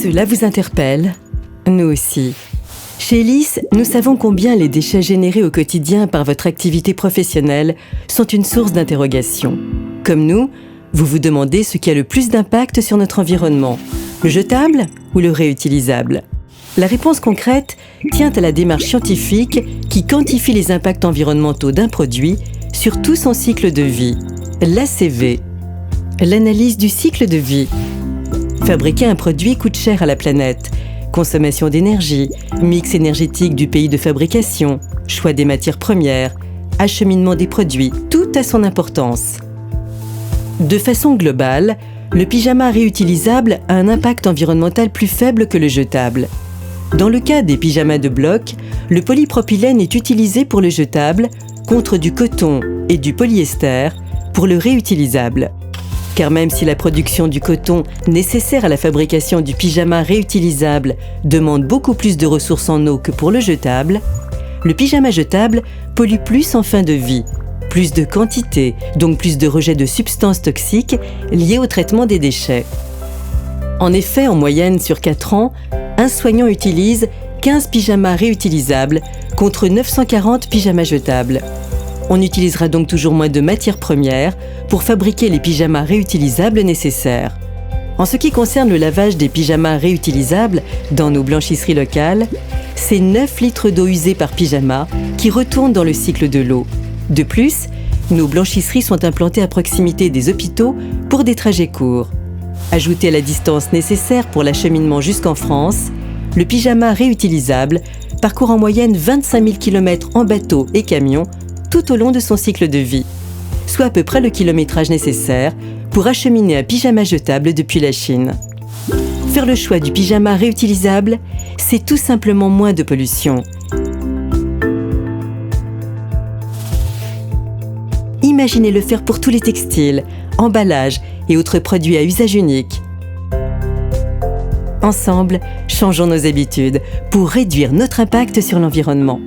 Cela vous interpelle? Nous aussi. Chez Elis, nous savons combien les déchets générés au quotidien par votre activité professionnelle sont une source d'interrogation. Comme nous, vous vous demandez ce qui a le plus d'impact sur notre environnement, le jetable ou le réutilisable? La réponse concrète tient à la démarche scientifique qui quantifie les impacts environnementaux d'un produit sur tout son cycle de vie, l'ACV. L'analyse du cycle de vie. Fabriquer un produit coûte cher à la planète. Consommation d'énergie, mix énergétique du pays de fabrication, choix des matières premières, acheminement des produits, tout a son importance. De façon globale, le pyjama réutilisable a un impact environnemental plus faible que le jetable. Dans le cas des pyjamas de bloc, le polypropylène est utilisé pour le jetable contre du coton et du polyester pour le réutilisable. Car même si la production du coton nécessaire à la fabrication du pyjama réutilisable demande beaucoup plus de ressources en eau que pour le jetable, le pyjama jetable pollue plus en fin de vie, plus de quantité, donc plus de rejets de substances toxiques liées au traitement des déchets. En effet, en moyenne sur 4 ans, un soignant utilise 15 pyjamas réutilisables contre 940 pyjamas jetables. On utilisera donc toujours moins de matières premières pour fabriquer les pyjamas réutilisables nécessaires. En ce qui concerne le lavage des pyjamas réutilisables dans nos blanchisseries locales, c'est 9 litres d'eau usée par pyjama qui retournent dans le cycle de l'eau. De plus, nos blanchisseries sont implantées à proximité des hôpitaux pour des trajets courts. Ajouté à la distance nécessaire pour l'acheminement jusqu'en France, le pyjama réutilisable parcourt en moyenne 25 000 km en bateau et camion tout au long de son cycle de vie, soit à peu près le kilométrage nécessaire pour acheminer un pyjama jetable depuis la Chine. Faire le choix du pyjama réutilisable, c'est tout simplement moins de pollution. Imaginez le faire pour tous les textiles, emballages et autres produits à usage unique. Ensemble, changeons nos habitudes pour réduire notre impact sur l'environnement.